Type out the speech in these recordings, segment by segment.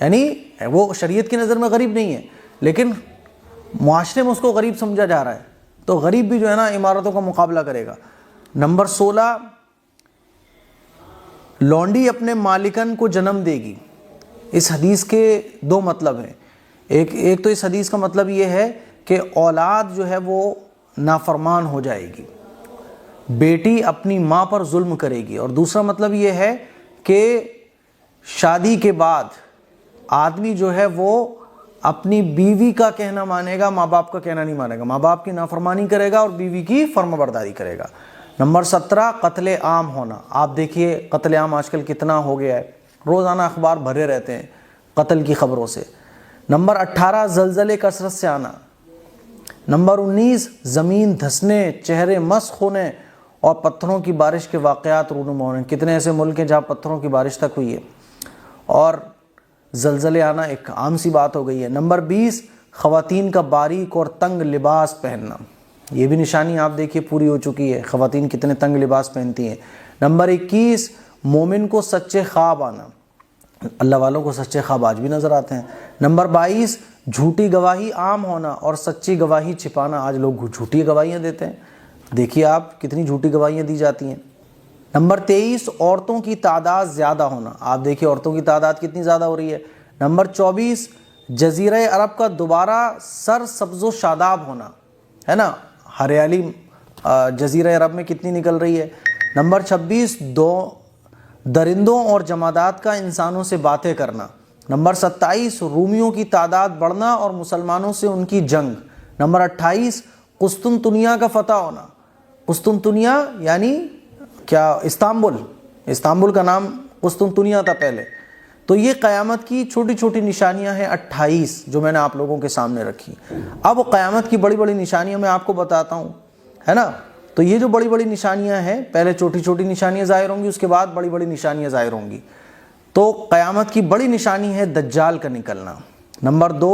یعنی وہ شریعت کی نظر میں غریب نہیں ہے لیکن معاشرے میں اس کو غریب سمجھا جا رہا ہے، تو غریب بھی جو ہے نا عمارتوں کا مقابلہ کرے گا۔ نمبر 16، لونڈی اپنے مالکن کو جنم دے گی۔ اس حدیث کے دو مطلب ہیں، ایک تو اس حدیث کا مطلب یہ ہے کہ اولاد جو ہے وہ نافرمان ہو جائے گی، بیٹی اپنی ماں پر ظلم کرے گی، اور دوسرا مطلب یہ ہے کہ شادی کے بعد آدمی جو ہے وہ اپنی بیوی کا کہنا مانے گا، ماں باپ کا کہنا نہیں مانے گا، ماں باپ کی نافرمانی کرے گا اور بیوی کی فرما برداری کرے گا۔ نمبر 17، قتل عام ہونا۔ آپ دیکھیے قتل عام آج کل کتنا ہو گیا ہے، روزانہ اخبار بھرے رہتے ہیں قتل کی خبروں سے۔ نمبر 18، زلزلے کثرت سے آنا۔ نمبر 19، زمین دھسنے، چہرے مسخ ہونے اور پتھروں کی بارش کے واقعات رونما ہونے۔ کتنے ایسے ملک ہیں جہاں پتھروں کی بارش تک ہوئی ہے اور زلزلے آنا ایک عام سی بات ہو گئی ہے۔ نمبر 20، خواتین کا باریک اور تنگ لباس پہننا۔ یہ بھی نشانی آپ دیکھیے پوری ہو چکی ہے، خواتین کتنے تنگ لباس پہنتی ہیں۔ نمبر 21، مومن کو سچے خواب آنا۔ اللہ والوں کو سچے خواب آج بھی نظر آتے ہیں۔ نمبر 22، جھوٹی گواہی عام ہونا اور سچی گواہی چھپانا۔ آج لوگ جھوٹی گواہیاں دیتے ہیں، دیکھیے آپ کتنی جھوٹی گواہیاں دی جاتی ہیں۔ نمبر 23، عورتوں کی تعداد زیادہ ہونا۔ آپ دیکھیے عورتوں کی تعداد کتنی زیادہ ہو رہی ہے۔ نمبر 24، جزیرہ عرب کا دوبارہ سر سبز و شاداب ہونا، ہے نا، ہریالی جزیرہ عرب میں کتنی نکل رہی ہے۔ نمبر 26، درندوں اور جمادات کا انسانوں سے باتیں کرنا۔ نمبر 27، رومیوں کی تعداد بڑھنا اور مسلمانوں سے ان کی جنگ۔ نمبر 28، قسطنطنیہ کا فتح ہونا۔ قسطنطنیہ یعنی کیا؟ استنبول کا نام قسطنطنیہ تھا پہلے۔ تو یہ قیامت کی چھوٹی چھوٹی نشانیاں ہیں 28 جو میں نے آپ لوگوں کے سامنے رکھی۔ اب قیامت کی بڑی بڑی نشانیاں میں آپ کو بتاتا ہوں، ہے نا۔ تو یہ جو بڑی بڑی نشانیاں ہیں، پہلے چھوٹی چھوٹی نشانیاں ظاہر ہوں گی، اس کے بعد بڑی بڑی نشانیاں ظاہر ہوں گی۔ تو قیامت کی بڑی نشانی ہے دجال کا نکلنا۔ نمبر 2،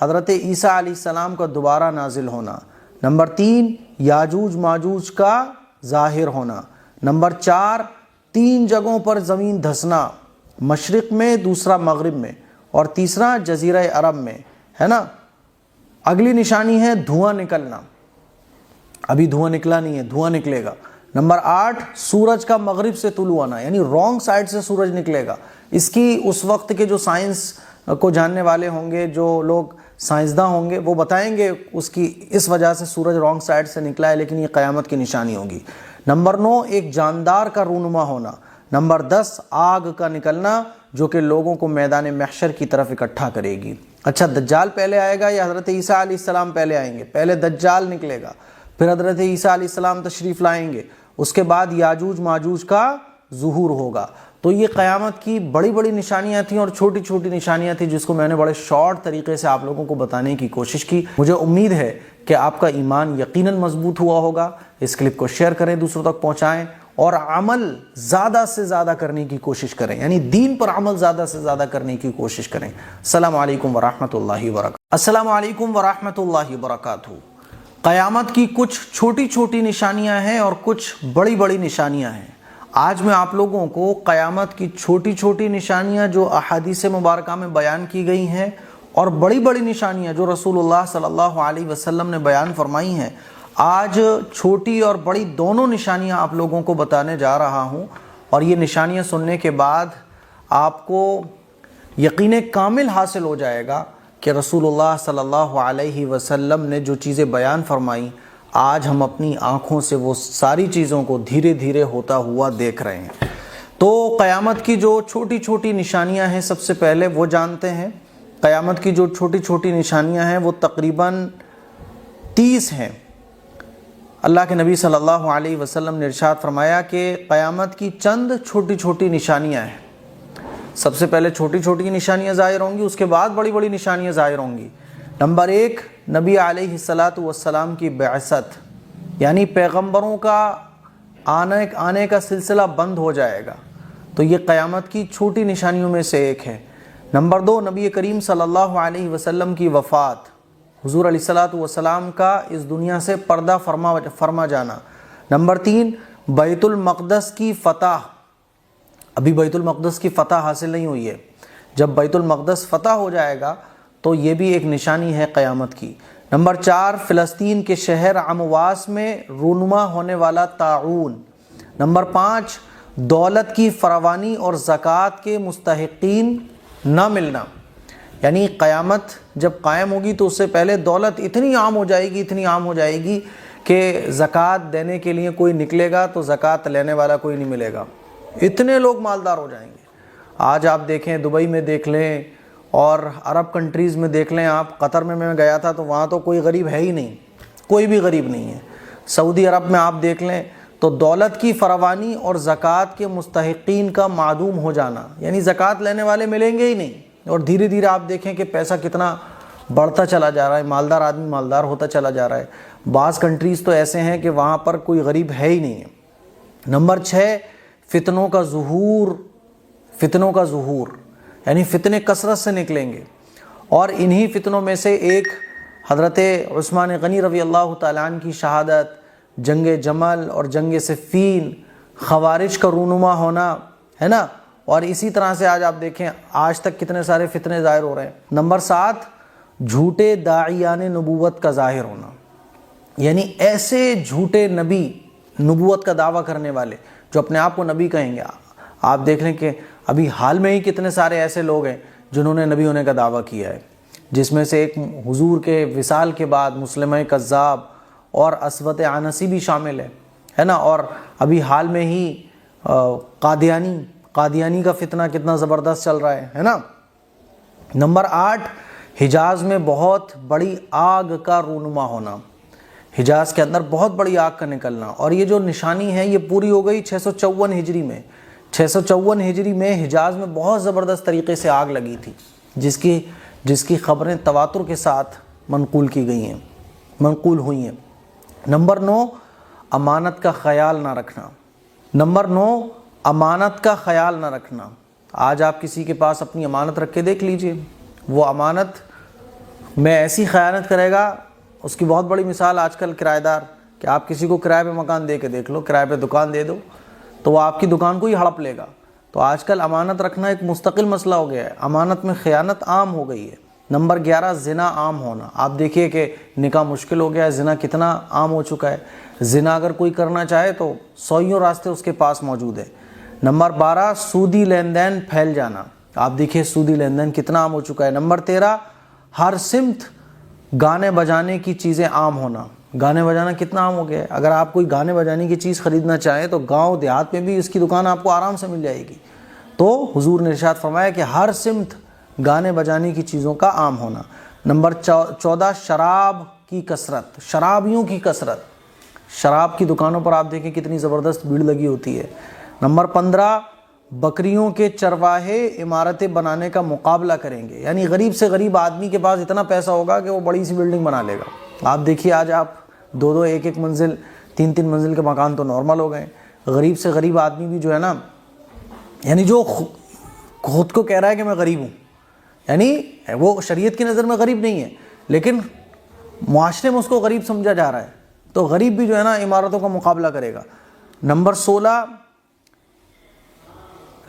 حضرت عیسیٰ علیہ السلام کا دوبارہ نازل ہونا۔ نمبر 3، یاجوج ماجوج کا ظاہر ہونا۔ نمبر 4، 3 جگہوں پر زمین دھسنا، مشرق میں، دوسرا مغرب میں، اور تیسرا جزیرہ عرب میں، ہے نا۔ اگلی نشانی ہے دھواں نکلنا، ابھی دھواں نکلا نہیں ہے، دھواں نکلے گا۔ نمبر 8، سورج کا مغرب سے طلوع آنا، یعنی رانگ سائڈ سے سورج نکلے گا۔ اس کی اس وقت کے جو سائنس کو جاننے والے ہوں گے، جو لوگ سائنسداں ہوں گے، وہ بتائیں گے اس کی اس وجہ سے سورج رانگ سائڈ سے نکلا ہے، لیکن یہ قیامت کی نشانی ہوگی۔ نمبر 9، ایک جاندار کا رونما ہونا۔ نمبر 10، آگ کا نکلنا جو کہ لوگوں کو میدان محشر کی طرف اکٹھا کرے گی۔ اچھا، دجال پہلے آئے گا یا حضرت عیسیٰ علیہ السلام پہلے آئیں گے؟ پہلے دجال نکلے گا، پھر حضرت عیسیٰ علیہ السلام تشریف لائیں گے، اس کے بعد یاجوج ماجوج کا ظہور ہوگا۔ تو یہ قیامت کی بڑی بڑی نشانیاں تھیں اور چھوٹی چھوٹی نشانیاں تھیں جس کو میں نے بڑے شارٹ طریقے سے آپ لوگوں کو بتانے کی کوشش کی۔ مجھے امید ہے کہ آپ کا ایمان یقیناً مضبوط ہوا ہوگا۔ اس کلپ کو شیئر کریں، دوسروں تک پہنچائیں اور عمل زیادہ سے زیادہ کرنے کی کوشش کریں، یعنی دین پر عمل زیادہ سے زیادہ کرنے کی کوشش کریں۔ السلام علیکم ورحمۃ اللہ وبرکاتہ۔ السلام علیکم ورحمۃ اللہ وبرکاتہ۔ قیامت کی کچھ چھوٹی چھوٹی نشانیاں ہیں اور کچھ بڑی بڑی نشانیاں ہیں۔ آج میں آپ لوگوں کو قیامت کی چھوٹی چھوٹی نشانیاں جو احادیث مبارکہ میں بیان کی گئی ہیں اور بڑی بڑی نشانیاں جو رسول اللہ صلی اللہ علیہ وسلم نے بیان فرمائی ہیں، آج چھوٹی اور بڑی دونوں نشانیاں آپ لوگوں کو بتانے جا رہا ہوں، اور یہ نشانیاں سننے کے بعد آپ کو یقین کامل حاصل ہو جائے گا کہ رسول اللہ صلی اللہ علیہ وسلم نے جو چیزیں بیان فرمائیں، آج ہم اپنی آنکھوں سے وہ ساری چیزوں کو دھیرے دھیرے ہوتا ہوا دیکھ رہے ہیں۔ تو قیامت کی جو چھوٹی چھوٹی نشانیاں ہیں، سب سے پہلے وہ جانتے ہیں۔ قیامت کی جو چھوٹی چھوٹی نشانیاں ہیں وہ تقریباً 30 ہیں۔ اللہ کے نبی صلی اللہ علیہ وسلم نے ارشاد فرمایا کہ قیامت کی چند چھوٹی چھوٹی نشانیاں ہیں۔ سب سے پہلے چھوٹی چھوٹی نشانیاں ظاہر ہوں گی، اس کے بعد بڑی بڑی نشانیاں ظاہر ہوں گی۔ نمبر 1، نبی علیہ السلام کی بعثت، یعنی پیغمبروں کا آنے کا سلسلہ بند ہو جائے گا۔ تو یہ قیامت کی چھوٹی نشانیوں میں سے ایک ہے۔ نمبر 2، نبی کریم صلی اللہ علیہ وسلم کی وفات، حضور علیہ السلام کا اس دنیا سے پردہ فرما جانا۔ نمبر 3، بیت المقدس کی فتح، ابھی بیت المقدس کی فتح حاصل نہیں ہوئی ہے، جب بیت المقدس فتح ہو جائے گا تو یہ بھی ایک نشانی ہے قیامت کی۔ نمبر 4، فلسطین کے شہر امواس میں رونما ہونے والا طاعون۔ نمبر 5، دولت کی فراوانی اور زکوٰۃ کے مستحقین نہ ملنا، یعنی قیامت جب قائم ہوگی تو اس سے پہلے دولت اتنی عام ہو جائے گی، اتنی عام ہو جائے گی کہ زکوٰۃ دینے کے لیے کوئی نکلے گا تو زکوٰۃ لینے والا کوئی نہیں ملے گا، اتنے لوگ مالدار ہو جائیں گے۔ آج آپ دیکھیں دبئی میں دیکھ لیں اور عرب کنٹریز میں دیکھ لیں، آپ قطر میں گیا تھا تو وہاں تو کوئی غریب ہے ہی نہیں، کوئی بھی غریب نہیں ہے۔ سعودی عرب میں آپ دیکھ لیں تو دولت کی فراوانی اور زکوٰۃ کے مستحقین کا معدوم ہو جانا، یعنی زکوٰۃ لینے والے ملیں گے ہی نہیں، اور دھیرے دھیرے آپ دیکھیں کہ پیسہ کتنا بڑھتا چلا جا رہا ہے، مالدار آدمی مالدار ہوتا چلا جا رہا ہے۔ بعض کنٹریز تو ایسے ہیں کہ وہاں پر کوئی غریب ہے ہی نہیں ہے۔ نمبر 6، فتنوں کا ظہور، یعنی فتنے کثرت سے نکلیں گے، اور انہی فتنوں میں سے ایک حضرت عثمان غنی رضی اللہ تعالیٰ عنہ کی شہادت، جنگ جمل اور جنگ صفین، خوارج کا رونما ہونا ہے نا، اور اسی طرح سے آج آپ دیکھیں آج تک کتنے سارے فتنے ظاہر ہو رہے ہیں۔ نمبر 7، جھوٹے داعیان نبوت کا ظاہر ہونا، یعنی ایسے جھوٹے نبی، نبوت کا دعویٰ کرنے والے جو اپنے آپ کو نبی کہیں گے۔ آپ دیکھ لیں کہ ابھی حال میں ہی کتنے سارے ایسے لوگ ہیں جنہوں نے نبی ہونے کا دعویٰ کیا ہے، جس میں سے ایک حضور کے وصال کے بعد مسلمہ کذاب اور اسود عنسی بھی شامل ہے نا، اور ابھی حال میں ہی قادیانی کا فتنہ کتنا زبردست چل رہا ہے نا۔ نمبر 8، حجاز میں بہت بڑی آگ کا رونما ہونا، حجاز کے اندر بہت بڑی آگ کا نکلنا، اور یہ جو نشانی ہے یہ پوری ہو گئی 654 ہجری میں۔ 654 ہجری میں حجاز میں بہت زبردست طریقے سے آگ لگی تھی، جس کی خبریں تواتر کے ساتھ منقول ہوئی ہیں۔ نمبر 9، امانت کا خیال نہ رکھنا۔ نمبر 9، امانت کا خیال نہ رکھنا۔ آج آپ کسی کے پاس اپنی امانت رکھ کے دیکھ لیجئے، وہ امانت میں ایسی خیانت کرے گا۔ اس کی بہت بڑی مثال آج کل کرایہ دار، کہ آپ کسی کو کرائے پہ مکان دے کے دیکھ لو، کرائے پہ دکان دے دو تو وہ آپ کی دکان کو ہی ہڑپ لے گا۔ تو آج کل امانت رکھنا ایک مستقل مسئلہ ہو گیا ہے، امانت میں خیانت عام ہو گئی ہے۔ نمبر 11، زنا عام ہونا۔ آپ دیکھیے کہ نکاح مشکل ہو گیا ہے، زنا کتنا عام ہو چکا ہے۔ زنا اگر کوئی کرنا چاہے تو سوئیوں راستے اس کے پاس موجود ہے۔ نمبر 12، سودی لین دین پھیل جانا۔ آپ دیکھیے سودی لین دین کتنا عام ہو چکا ہے۔ نمبر 13، ہر سمت گانے بجانے کی چیزیں عام ہونا۔ گانے بجانا کتنا عام ہو گیا ہے، اگر آپ کوئی گانے بجانے کی چیز خریدنا چاہیں تو گاؤں دیہات میں بھی اس کی دکان آپ کو آرام سے مل جائے گی۔ تو حضور نے ارشاد فرمایا کہ ہر سمت گانے بجانے کی چیزوں کا عام ہونا۔ نمبر 14، شراب کی کثرت، شرابیوں کی کثرت۔ شراب کی دکانوں پر آپ دیکھیں کتنی زبردست بھیڑ لگی ہوتی ہے۔ نمبر 15، بکریوں کے چرواہے عمارتیں بنانے کا مقابلہ کریں گے، یعنی غریب سے غریب آدمی کے پاس اتنا پیسہ ہوگا کہ وہ بڑی سی بلڈنگ بنا لے گا۔ آپ دیکھیے آج آپ 2 1 منزل 3 منزل کے مکان تو نارمل ہو گئے۔ غریب سے غریب آدمی بھی جو ہے نا، یعنی جو خود کو کہہ رہا ہے کہ میں غریب ہوں، یعنی وہ شریعت کی نظر میں غریب نہیں ہے لیکن معاشرے میں اس کو غریب سمجھا جا رہا ہے، تو غریب بھی جو ہے نا عمارتوں کا مقابلہ کرے گا۔ نمبر 16،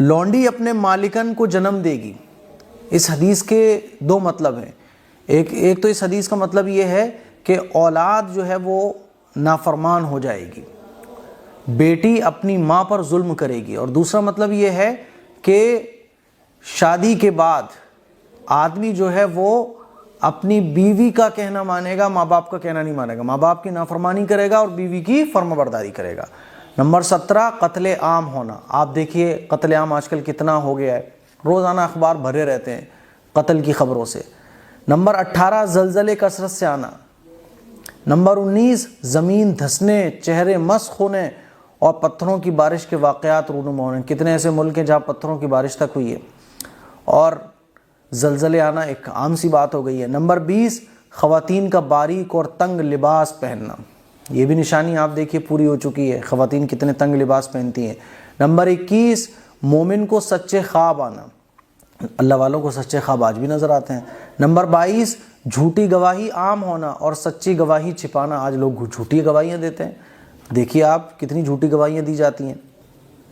لونڈی اپنے مالکن کو جنم دے گی۔ اس حدیث کے 2 مطلب ہیں۔ ایک تو اس حدیث کا مطلب یہ ہے کہ اولاد جو ہے وہ نافرمان ہو جائے گی، بیٹی اپنی ماں پر ظلم کرے گی، اور دوسرا مطلب یہ ہے کہ شادی کے بعد آدمی جو ہے وہ اپنی بیوی کا کہنا مانے گا، ماں باپ کا کہنا نہیں مانے گا، ماں باپ کی نافرمانی کرے گا اور بیوی کی فرمانبرداری کرے گا۔ نمبر 17، قتل عام ہونا۔ آپ دیکھیے قتل عام آج کل کتنا ہو گیا ہے، روزانہ اخبار بھرے رہتے ہیں قتل کی خبروں سے۔ نمبر 18، زلزلے کثرت سے آنا۔ نمبر 19، زمین دھسنے، چہرے مسخ ہونے اور پتھروں کی بارش کے واقعات رونما ہونے۔ کتنے ایسے ملک ہیں جہاں پتھروں کی بارش تک ہوئی ہے اور زلزلے آنا ایک عام سی بات ہو گئی ہے۔ نمبر 20، خواتین کا باریک اور تنگ لباس پہننا۔ یہ بھی نشانی آپ دیکھیے پوری ہو چکی ہے، خواتین کتنے تنگ لباس پہنتی ہیں۔ نمبر 21، مومن کو سچے خواب آنا۔ اللہ والوں کو سچے خواب آج بھی نظر آتے ہیں۔ نمبر 22، جھوٹی گواہی عام ہونا اور سچی گواہی چھپانا۔ آج لوگ جھوٹی گواہیاں دیتے ہیں، دیکھیے آپ کتنی جھوٹی گواہیاں دی جاتی ہیں۔